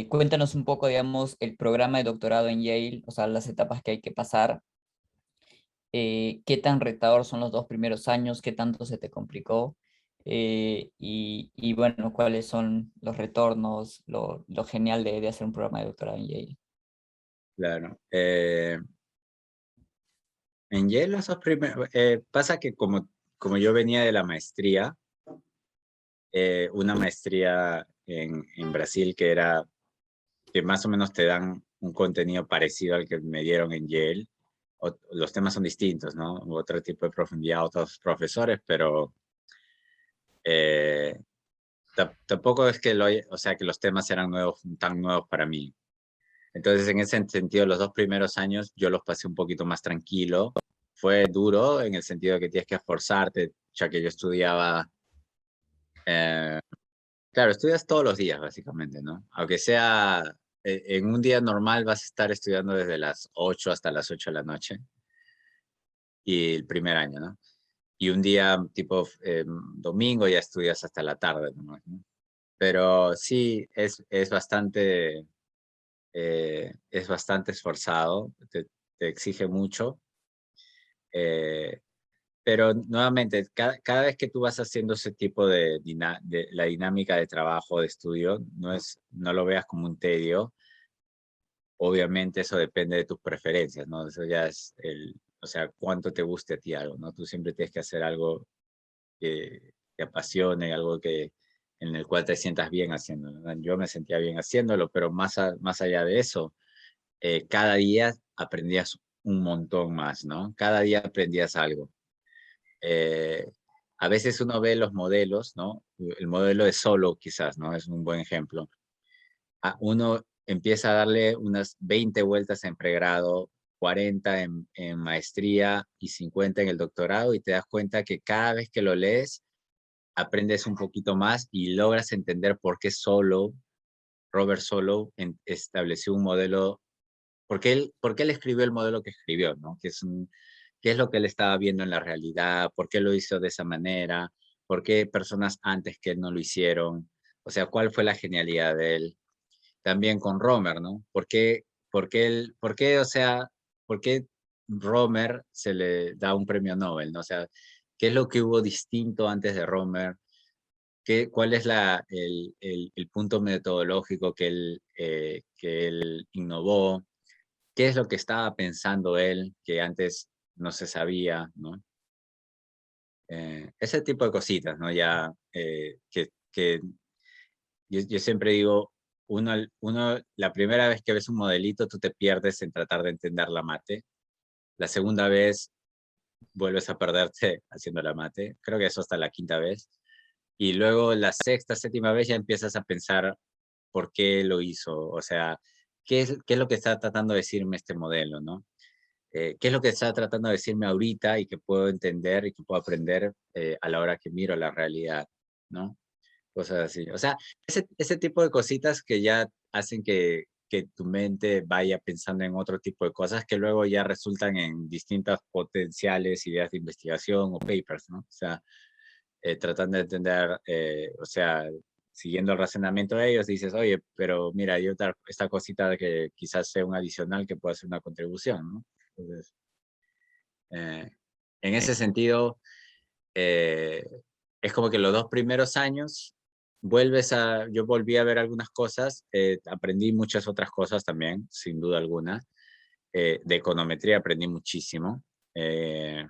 [SPEAKER 1] Cuéntanos un poco, digamos, el programa de doctorado en Yale, o sea, las etapas que hay que pasar. ¿Qué tan retador son los 2 primeros años? ¿Qué tanto se te complicó? Y bueno, ¿cuáles son los retornos? Lo genial de hacer un programa de doctorado en Yale.
[SPEAKER 2] Claro. En Yale, esos primeros, pasa que como yo venía de la maestría, una maestría en Brasil que más o menos te dan un contenido parecido al que me dieron en Yale. Los temas son distintos, ¿no? Otro tipo de profundidad, otros profesores, pero eh, tampoco es que o sea, que los temas eran nuevos, tan nuevos para mí. Entonces, en ese sentido, los 2 primeros años yo los pasé un poquito más tranquilo. Fue duro en el sentido de que tienes que esforzarte, ya que yo estudiaba, eh, claro, estudias todos los días, básicamente, ¿no? Aunque sea en un día normal vas a estar estudiando desde las 8 hasta las 8 de la noche, y el primer año, ¿no? Y un día tipo domingo ya estudias hasta la tarde, ¿no? Pero sí, es bastante esforzado, te exige mucho, eh, pero nuevamente, cada vez que tú vas haciendo ese tipo de la dinámica de trabajo, de estudio, no lo veas como un tedio. Obviamente eso depende de tus preferencias, ¿no? Eso ya es o sea, cuánto te guste a ti algo, ¿no? Tú siempre tienes que hacer algo que te apasione, algo en el cual te sientas bien haciéndolo, ¿no? Yo me sentía bien haciéndolo, pero más allá de eso, cada día aprendías un montón más, ¿no? Cada día aprendías algo. Eh, a veces uno ve los modelos, ¿no? El modelo de Solo quizás, ¿no? Es un buen ejemplo. Uno empieza a darle unas 20 vueltas en pregrado, 40 en maestría y 50 en el doctorado y te das cuenta que cada vez que lo lees, aprendes un poquito más y logras entender por qué Robert Solow estableció un modelo, por qué él escribió el modelo que escribió, ¿no? Qué es lo que él estaba viendo en la realidad, por qué lo hizo de esa manera, por qué personas antes que él no lo hicieron, o sea, cuál fue la genialidad de él. También con Romer, ¿no? O sea, por qué Romer se le da un premio Nobel, ¿no? O sea, ¿qué es lo que hubo distinto antes de Romer? ¿Cuál es el punto metodológico que él innovó? ¿Qué es lo que estaba pensando él que antes no se sabía, ¿no? Ese tipo de cositas, ¿no? Ya que yo siempre digo, la primera vez que ves un modelito, tú te pierdes en tratar de entender la mate. La segunda vez, vuelves a perderte haciendo la mate. Creo que eso hasta la quinta vez. Y luego la sexta, séptima vez ya empiezas a pensar por qué lo hizo. O sea, qué es lo que está tratando de decirme este modelo, ¿no? ¿Qué es lo que está tratando de decirme ahorita y que puedo entender y que puedo aprender a la hora que miro la realidad, ¿no? Cosas así. O sea, ese tipo de cositas que ya hacen que tu mente vaya pensando en otro tipo de cosas que luego ya resultan en distintas potenciales ideas de investigación o papers, ¿no? O sea, tratando de entender, o sea, siguiendo el razonamiento de ellos, dices, oye, pero mira, hay esta cosita que quizás sea un adicional que pueda ser una contribución, ¿no? Entonces, eh, en ese sentido, eh, es como que los 2 primeros años yo volví a ver algunas cosas, aprendí muchas otras cosas también, sin duda alguna. De econometría aprendí muchísimo, eh,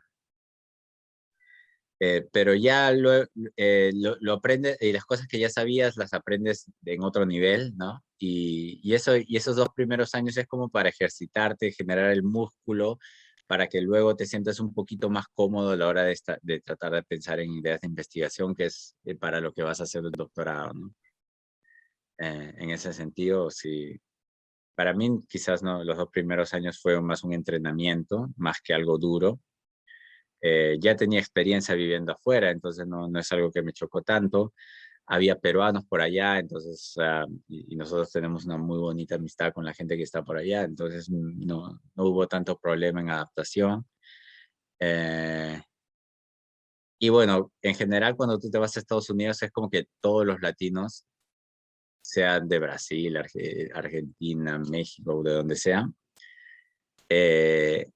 [SPEAKER 2] pero ya lo aprendes, y las cosas que ya sabías las aprendes en otro nivel, ¿no? Y esos 2 primeros años es como para ejercitarte, generar el músculo, para que luego te sientas un poquito más cómodo a la hora de tratar de pensar en ideas de investigación, que es para lo que vas a hacer el doctorado, ¿no? En ese sentido, sí. Para mí, quizás no, los 2 primeros años fueron más un entrenamiento, más que algo duro. Ya tenía experiencia viviendo afuera, entonces no es algo que me chocó tanto. Había peruanos por allá, entonces, y nosotros tenemos una muy bonita amistad con la gente que está por allá, entonces no hubo tanto problema en adaptación. Eh, y bueno, en general, cuando tú te vas a Estados Unidos, es como que todos los latinos, sean de Brasil, Argentina, México, de donde sean, eh,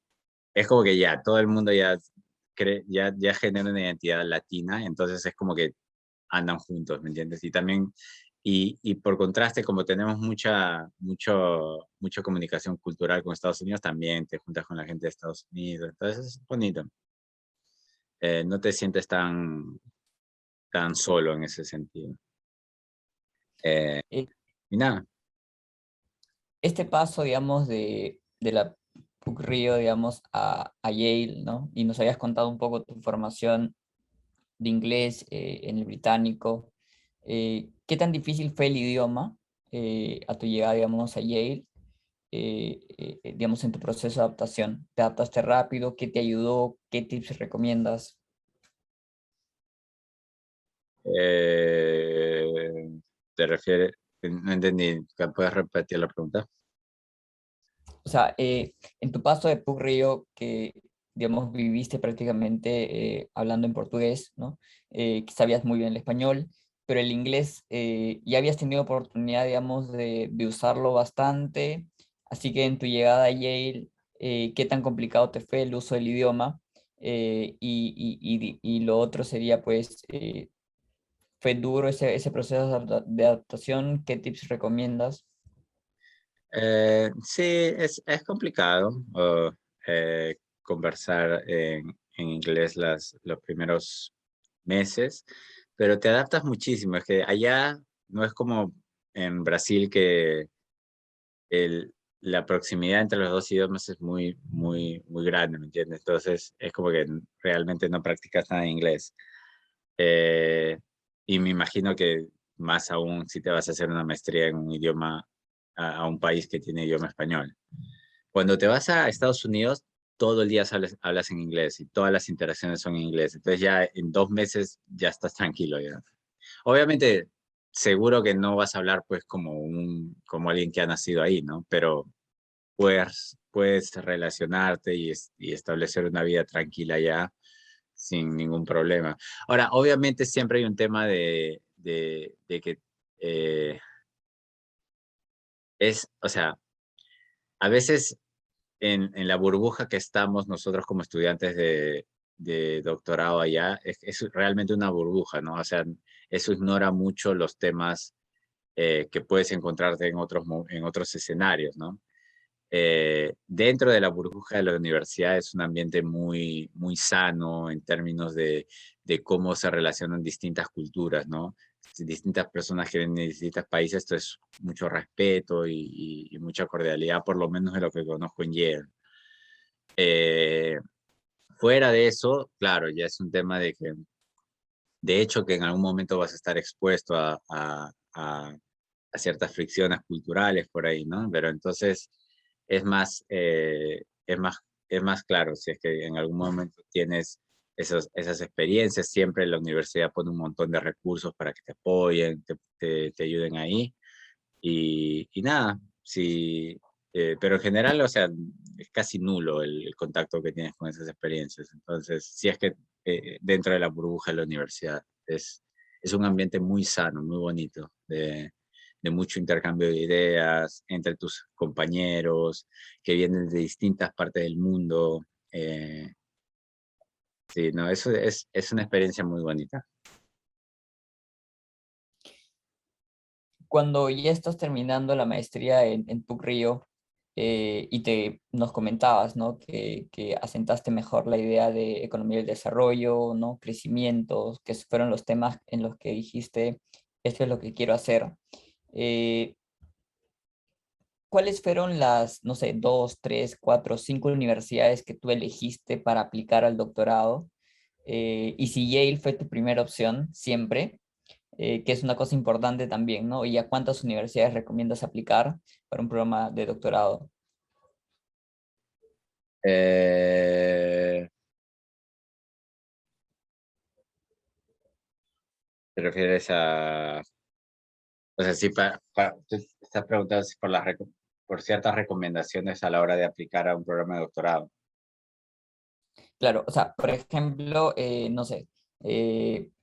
[SPEAKER 2] es como que ya todo el mundo ya genera una identidad latina, entonces es como que andan juntos, ¿me entiendes? Y también, y por contraste, como tenemos mucha comunicación cultural con Estados Unidos, también te juntas con la gente de Estados Unidos, entonces es bonito. No te sientes tan solo en ese sentido. Eh,
[SPEAKER 1] Eh,
[SPEAKER 2] y nada.
[SPEAKER 1] este paso, digamos, de la PUC Río, digamos, a Yale, ¿no? Y nos habías contado un poco tu formación de inglés en el británico. ¿Qué tan difícil fue el idioma a tu llegada, digamos, a Yale, digamos, en tu proceso de adaptación? ¿Te adaptaste rápido? ¿Qué te ayudó? ¿Qué tips recomiendas?
[SPEAKER 2] Eh, ¿Te refieres? No entendí. ¿Puedes repetir la pregunta?
[SPEAKER 1] O sea, en tu paso de PUC Río, que, digamos, viviste prácticamente hablando en portugués, ¿no? Que sabías muy bien el español, pero el inglés ya habías tenido oportunidad, digamos, de usarlo bastante. Así que en tu llegada a Yale, ¿qué tan complicado te fue el uso del idioma? Y lo otro sería, pues, ¿fue duro ese proceso de adaptación? ¿Qué tips recomiendas?
[SPEAKER 2] Sí, es complicado conversar en inglés los primeros meses, pero te adaptas muchísimo. Es que allá no es como en Brasil que la proximidad entre los dos idiomas es muy grande, ¿me entiendes? Entonces es como que realmente no practicas nada de inglés. Eh, y me imagino que más aún si te vas a hacer una maestría en un idioma, a un país que tiene idioma español. Cuando te vas a Estados Unidos, todo el día hablas en inglés y todas las interacciones son en inglés. Entonces ya en 2 meses ya estás tranquilo ya. Obviamente, seguro que no vas a hablar pues como alguien que ha nacido ahí, ¿no? Pero puedes relacionarte y establecer una vida tranquila ya sin ningún problema. Ahora, obviamente siempre hay un tema de que o sea, a veces en la burbuja que estamos nosotros como estudiantes de doctorado allá, es realmente una burbuja, ¿no? O sea, eso ignora mucho los temas que puedes encontrarte en otros escenarios, ¿no? Dentro de la burbuja de la universidad es un ambiente muy sano en términos de cómo se relacionan distintas culturas, ¿no? Distintas personas que vienen de distintos países, esto es mucho respeto y mucha cordialidad, por lo menos de lo que conozco en Yale. Eh, Fuera de eso, claro, ya es un tema de hecho, que en algún momento vas a estar expuesto a ciertas fricciones culturales por ahí, ¿no? Pero entonces es más, eh, es más, es más claro, si es que en algún momento tienes esas experiencias, siempre la universidad pone un montón de recursos para que te apoyen, te ayuden ahí. Y nada, sí, pero en general, o sea, es casi nulo el contacto que tienes con esas experiencias. Entonces, si es que dentro de la burbuja de la universidad es un ambiente muy sano, muy bonito, de mucho intercambio de ideas entre tus compañeros que vienen de distintas partes del mundo. eh, sí, no, eso es una experiencia muy bonita.
[SPEAKER 1] Cuando ya estás terminando la maestría en PUC-Río, nos comentabas, ¿no? Que asentaste mejor la idea de economía del desarrollo, ¿no? Crecimientos, que fueron los temas en los que dijiste, esto es lo que quiero hacer. Eh, ¿Cuáles fueron las, no sé, dos, tres, cuatro, cinco universidades que tú elegiste para aplicar al doctorado? Y si Yale fue tu primera opción siempre, que es una cosa importante también, ¿no? ¿Y a cuántas universidades recomiendas aplicar para un programa de doctorado?
[SPEAKER 2] Eh, ¿Te refieres a, o sea, sí, tú estás preguntando si por ciertas recomendaciones a la hora de aplicar a un programa de doctorado?
[SPEAKER 1] Claro, o sea, por ejemplo, no sé,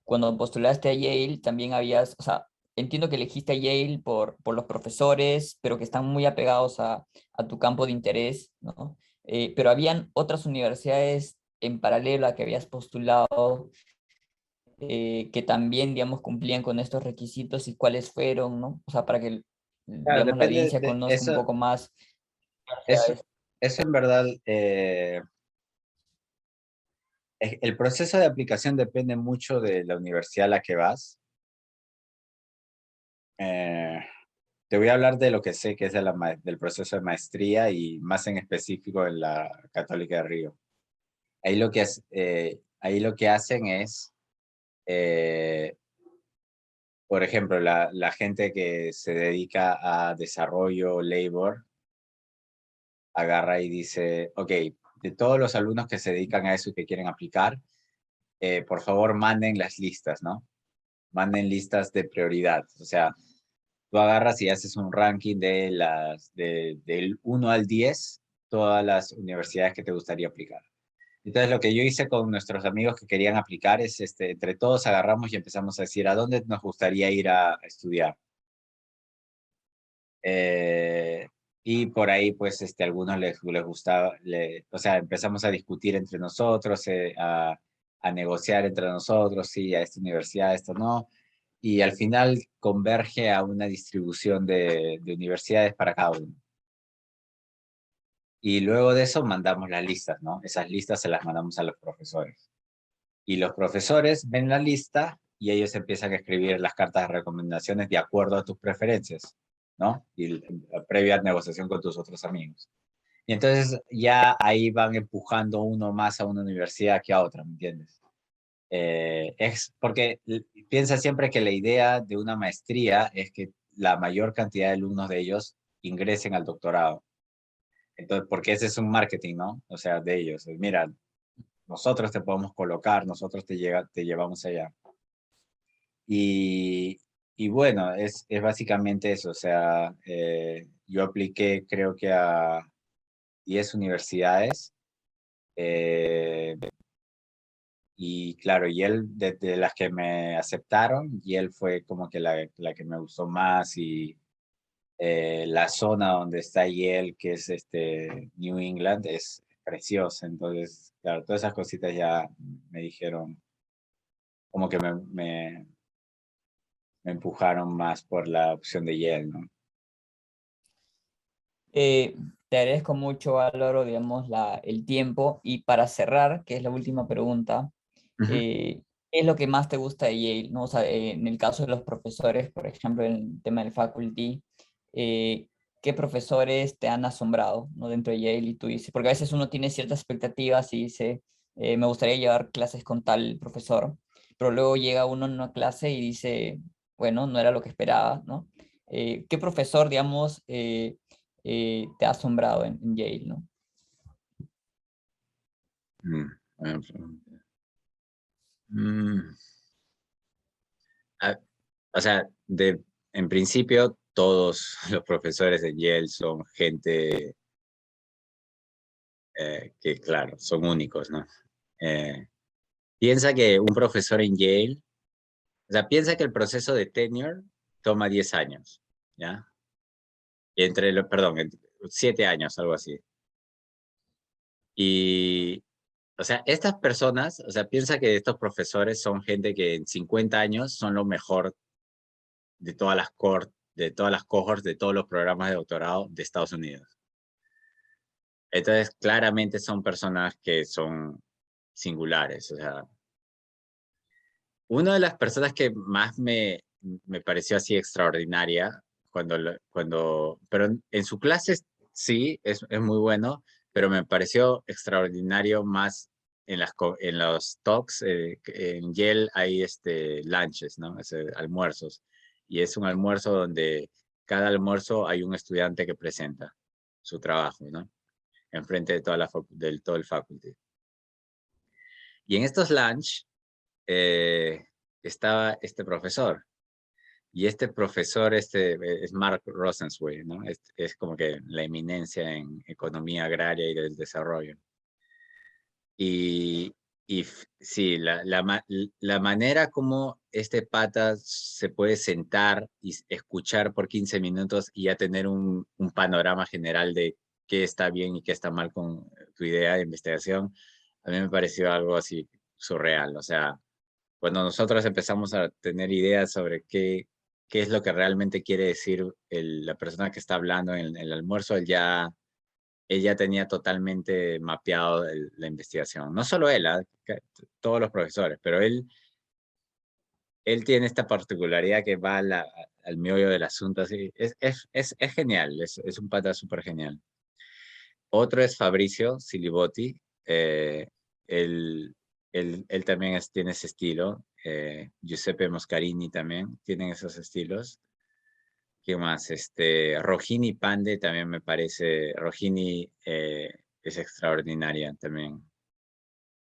[SPEAKER 1] cuando postulaste a Yale también habías, o sea, entiendo que elegiste a Yale por los profesores, pero que están muy apegados a tu campo de interés, ¿no? Pero habían otras universidades en paralelo a que habías postulado que también, digamos, cumplían con estos requisitos y cuáles fueron, ¿no? O sea, para que,
[SPEAKER 2] Claro,
[SPEAKER 1] digamos, la
[SPEAKER 2] depende
[SPEAKER 1] audiencia
[SPEAKER 2] de
[SPEAKER 1] conozca un
[SPEAKER 2] eso.
[SPEAKER 1] poco más.
[SPEAKER 2] Eso, eso en verdad, el proceso de aplicación depende mucho de la universidad a la que vas. Eh, Te voy a hablar de lo que sé que es del proceso de maestría y más en específico en la Católica de Río. Ahí lo que hacen es, eh, por ejemplo, la gente que se dedica a desarrollo, labor, agarra y dice, ok, de todos los alumnos que se dedican a eso y que quieren aplicar, por favor manden las listas, ¿no? Manden listas de prioridad. O sea, tú agarras y haces un ranking del 1 al 10, todas las universidades que te gustaría aplicar. Entonces, lo que yo hice con nuestros amigos que querían aplicar es, entre todos agarramos y empezamos a decir a dónde nos gustaría ir a estudiar. Y por ahí, pues, algunos les gustaba, o sea, empezamos a discutir entre nosotros, a negociar entre nosotros, sí, a esta universidad, esto no. Y al final converge a una distribución de universidades para cada uno. Y luego de eso mandamos las listas, ¿no? Esas listas se las mandamos a los profesores. Y los profesores ven la lista y ellos empiezan a escribir las cartas de recomendaciones de acuerdo a tus preferencias, ¿no? Y previa negociación con tus otros amigos. Y entonces ya ahí van empujando uno más a una universidad que a otra, ¿me entiendes? Es porque piensa siempre que la idea de una maestría es que la mayor cantidad de alumnos de ellos ingresen al doctorado. Entonces, porque ese es un marketing, ¿no? O sea, de ellos. Mira, nosotros te podemos colocar, nosotros te llevamos allá. Y, y bueno, es básicamente eso. O sea, yo apliqué creo que a 10 universidades. eh, y claro, y él, de las que me aceptaron, y él fue como que la que me gustó más. Y la zona donde está Yale, que es New England, es preciosa. Entonces, claro, todas esas cositas ya me dijeron, como que me empujaron más por la opción de Yale, ¿no?
[SPEAKER 1] Eh, Te agradezco mucho, Álvaro, digamos, el tiempo. Y para cerrar, que es la última pregunta,
[SPEAKER 2] Ujú.
[SPEAKER 1] ¿qué es lo que más te gusta de Yale? ¿No? O sea, en el caso de los profesores, por ejemplo, en el tema del faculty, eh, ¿qué profesores te han asombrado, ¿no? Dentro de Yale? Y tú dices, porque a veces uno tiene ciertas expectativas y dice, me gustaría llevar clases con tal profesor, pero luego llega uno en una clase y dice, bueno, no era lo que esperaba, ¿no? ¿Qué profesor, digamos, te ha asombrado en Yale, ¿no?
[SPEAKER 2] Buena pregunta. Mm, ah, o sea, en principio, todos los profesores de Yale son gente que, claro, son únicos, ¿no? Eh, Piensa que un profesor en Yale, o sea, piensa que el proceso de tenure toma 10 años, ¿ya? Perdón, 7 años, algo así. Y, o sea, estas personas, o sea, piensa que estos profesores son gente que en 50 años son lo mejor de todas de todas las cohorts, de todos los programas de doctorado de Estados Unidos. Entonces, claramente son personas que son singulares. O sea, una de las personas que más me pareció así extraordinaria, pero en su clase sí, es muy bueno, pero me pareció extraordinario más en los talks. En Yale hay lunches, ¿no? Almuerzos. Y es un almuerzo donde cada almuerzo hay un estudiante que presenta su trabajo, ¿no? Enfrente de del todo el faculty. Y en estos lunch eh, estaba este profesor. Y este profesor es Mark Rosenzweig, ¿no? Es como que la eminencia en economía agraria y del desarrollo. Y, sí, la manera como este pata se puede sentar y escuchar por 15 minutos y ya tener un panorama general de qué está bien y qué está mal con tu idea de investigación, a mí me pareció algo así surreal. O sea, cuando nosotros empezamos a tener ideas sobre qué es lo que realmente quiere decir la persona que está hablando en el almuerzo, él ya tenía totalmente mapeado la investigación. No solo él, todos los profesores, pero él tiene esta particularidad que va al meollo del asunto. Así. Es genial, es un pata súper genial. Otro es Fabricio Silibotti. Él, él también tiene ese estilo. Giuseppe Moscarini también tienen esos estilos. ¿Qué más? Rohini Pande también me parece. Rohini es extraordinaria también.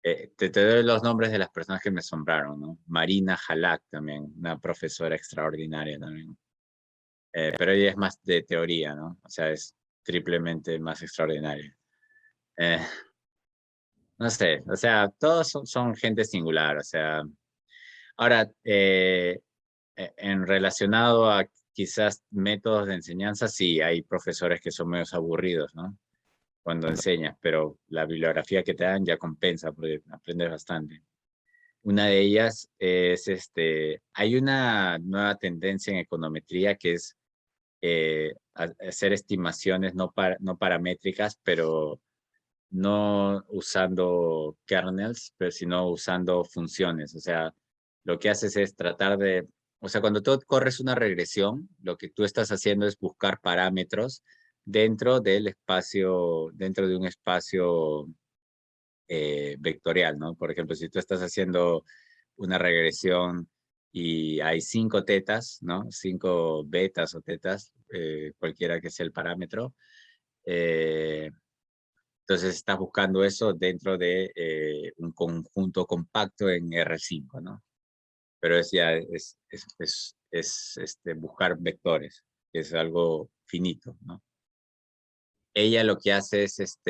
[SPEAKER 2] Te doy los nombres de las personas que me asombraron, ¿no? Marina Halak también, una profesora extraordinaria también. Pero ella es más de teoría, ¿no? O sea, es triplemente más extraordinaria. Eh, no sé, o sea, todos son gente singular, o sea. Ahora, en relacionado a quizás métodos de enseñanza, sí, hay profesores que son medio aburridos, ¿no? Cuando enseñas, pero la bibliografía que te dan ya compensa porque aprendes bastante. Una de ellas es, hay una nueva tendencia en econometría que es hacer estimaciones no paramétricas, pero no usando kernels, pero sino usando funciones. O sea, lo que haces es tratar de, o sea, cuando tú corres una regresión, lo que tú estás haciendo es buscar parámetros dentro del espacio, dentro de un espacio vectorial, ¿no? Por ejemplo, si tú estás haciendo una regresión y hay 5 tetas, ¿no? 5 betas o tetas, cualquiera que sea el parámetro, eh, entonces estás buscando eso dentro de un conjunto compacto en R5, ¿no? Pero es ya buscar vectores, que es algo finito, ¿no? Ella lo que hace es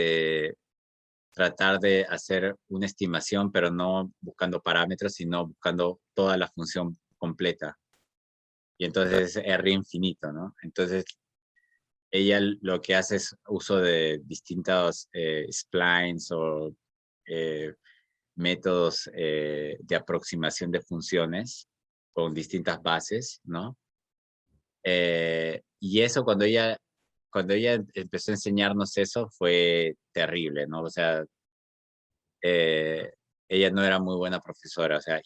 [SPEAKER 2] tratar de hacer una estimación, pero no buscando parámetros, sino buscando toda la función completa. Y entonces es R infinito, ¿no? Entonces ella lo que hace es uso de distintos splines o eh, métodos de aproximación de funciones con distintas bases, ¿no? Y eso cuando ella empezó a enseñarnos eso fue terrible, ¿no? O sea, eh, ella no era muy buena profesora, o sea,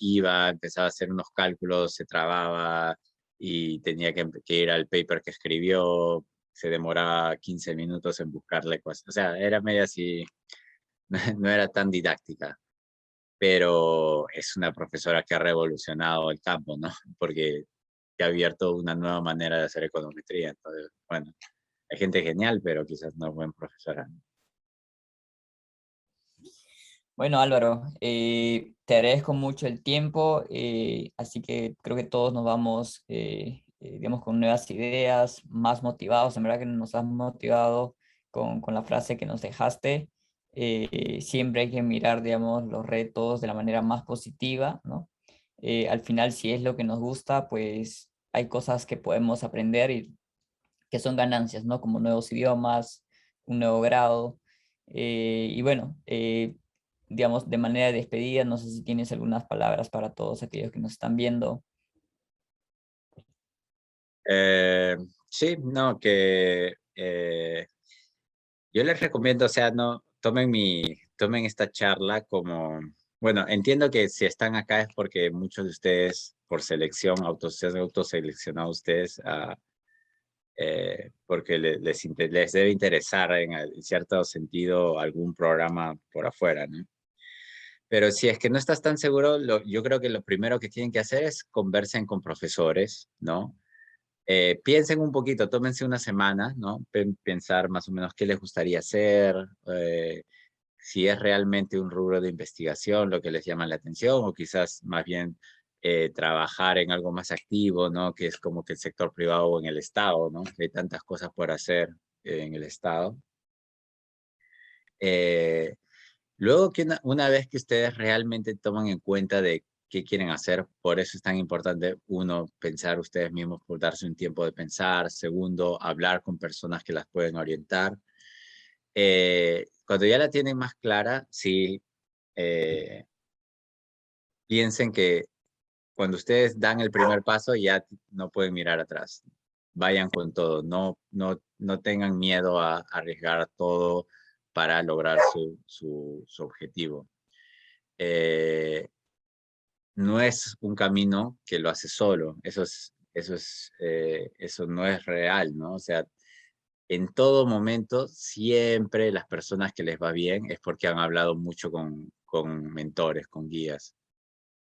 [SPEAKER 2] empezaba a hacer unos cálculos, se trababa y tenía que ir al paper que escribió, se demoraba 15 minutos en buscarle cosas, o sea, era medio así, no era tan didáctica, pero es una profesora que ha revolucionado el campo, ¿no? Porque ha abierto una nueva manera de hacer econometría, entonces, bueno, hay gente genial, pero quizás no es buena profesora.
[SPEAKER 1] Bueno, Álvaro, te agradezco mucho el tiempo, así que creo que todos nos vamos, digamos, con nuevas ideas, más motivados. En verdad que nos has motivado con la frase que nos dejaste. Siempre hay que mirar, digamos, los retos de la manera más positiva, ¿no? Al final, si es lo que nos gusta, pues hay cosas que podemos aprender y que son ganancias, ¿no? Como nuevos idiomas, un nuevo grado. Y bueno, digamos, de manera de despedida, no sé si tienes algunas palabras para todos aquellos que nos están viendo.
[SPEAKER 2] Eh, sí, no, que yo les recomiendo, o sea, no, tomen esta charla como, bueno, entiendo que si están acá es porque muchos de ustedes, por selección, se han autoseleccionado ustedes, porque les debe interesar en cierto sentido algún programa por afuera, ¿no? Pero si es que no estás tan seguro, yo creo que lo primero que tienen que hacer es conversen con profesores, ¿no? Piensen un poquito, tómense una semana, ¿no? Pensar más o menos qué les gustaría hacer, si es realmente un rubro de investigación lo que les llama la atención, o quizás más bien trabajar en algo más activo, ¿no? Que es como que el sector privado o en el Estado, ¿no? Que hay tantas cosas por hacer en el Estado. Eh, Luego que una vez que ustedes realmente toman en cuenta de qué quieren hacer, por eso es tan importante, uno, pensar ustedes mismos, por darse un tiempo de pensar. Segundo, hablar con personas que las pueden orientar. Cuando ya la tienen más clara, sí, eh, piensen que cuando ustedes dan el primer paso ya no pueden mirar atrás. Vayan con todo, no tengan miedo a arriesgar todo para lograr su objetivo. Eh, no es un camino que lo hace solo, eso no es real, ¿no? O sea, en todo momento, siempre las personas que les va bien es porque han hablado mucho con mentores, con guías,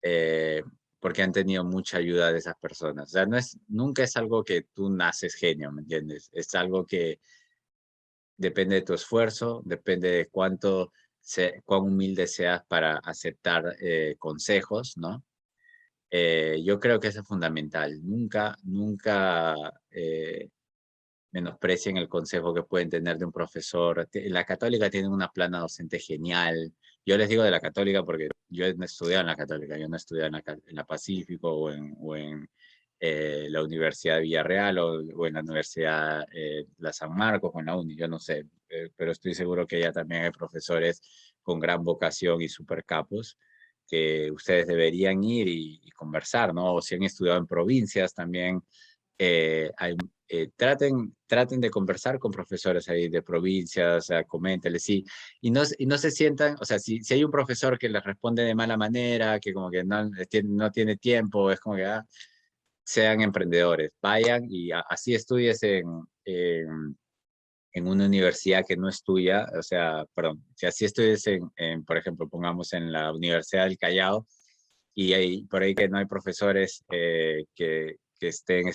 [SPEAKER 2] eh, porque han tenido mucha ayuda de esas personas. O sea, nunca es algo que tú naces genio, ¿me entiendes? Es algo que depende de tu esfuerzo, depende de cuán humilde seas para aceptar consejos, ¿no? Yo creo que eso es fundamental. Nunca menosprecien el consejo que pueden tener de un profesor. La católica tiene una plana docente genial. Yo les digo de la católica porque yo he estudiado en la católica, yo no he estudiado en la Pacífico o en la Universidad de Villarreal o en la Universidad La San Marcos o en la UNI, yo no sé, pero estoy seguro que ya también hay profesores con gran vocación y super capos que ustedes deberían ir y conversar, ¿no? O si han estudiado en provincias también, traten de conversar con profesores ahí de provincias, o sea, coméntenles, sí, y no se sientan, o sea, si hay un profesor que les responde de mala manera, que como que no tiene tiempo, es como que, sean emprendedores, vayan y así estudies en una universidad que no es tuya, o sea, perdón, si así estudies por ejemplo, pongamos en la Universidad del Callao, y por ahí que no hay profesores que estén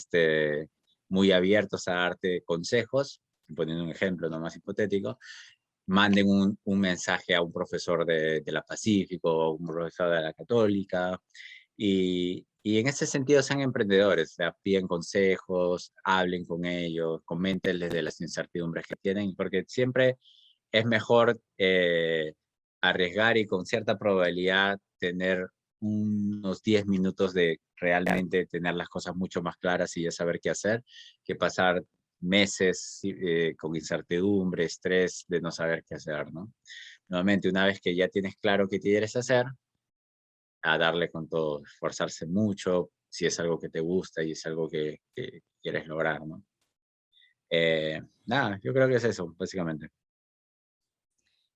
[SPEAKER 2] muy abiertos a darte consejos, poniendo un ejemplo no más hipotético, manden un mensaje a un profesor de la Pacífico, o un profesor de la Católica, y en ese sentido sean emprendedores, o sea, piden consejos, hablen con ellos, coméntenles de las incertidumbres que tienen, porque siempre es mejor arriesgar y con cierta probabilidad tener unos 10 minutos de realmente tener las cosas mucho más claras y ya saber qué hacer, que pasar meses con incertidumbre, estrés de no saber qué hacer, ¿no? Nuevamente, una vez que ya tienes claro qué quieres hacer, a darle con todo, esforzarse mucho, si es algo que te gusta y es algo que quieres lograr, ¿no? Nada, yo creo que es eso, básicamente.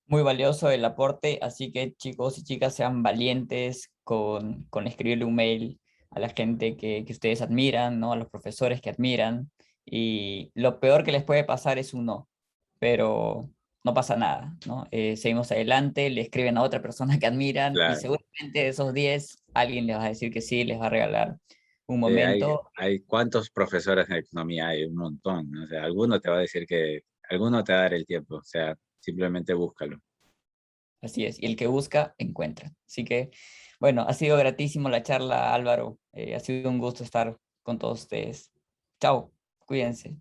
[SPEAKER 1] Muy valioso el aporte, así que chicos y chicas sean valientes con escribirle un mail a la gente que ustedes admiran, ¿no? A los profesores que admiran. Y lo peor que les puede pasar es un no, pero no pasa nada, ¿no? Seguimos adelante, le escriben a otra persona que admiran y
[SPEAKER 2] Claro.
[SPEAKER 1] seguramente de esos 10 alguien les va a decir que sí, les va a regalar un
[SPEAKER 2] Hay,
[SPEAKER 1] momento.
[SPEAKER 2] hay cuántos profesores de economía hay, un montón, ¿no? O sea, alguno te va a decir alguno te va a dar el tiempo, o sea, simplemente búscalo.
[SPEAKER 1] Así es, y el que busca, encuentra. Así que, bueno, ha sido gratísimo la charla, Álvaro. Ha sido un gusto estar con todos ustedes. Chao, cuídense.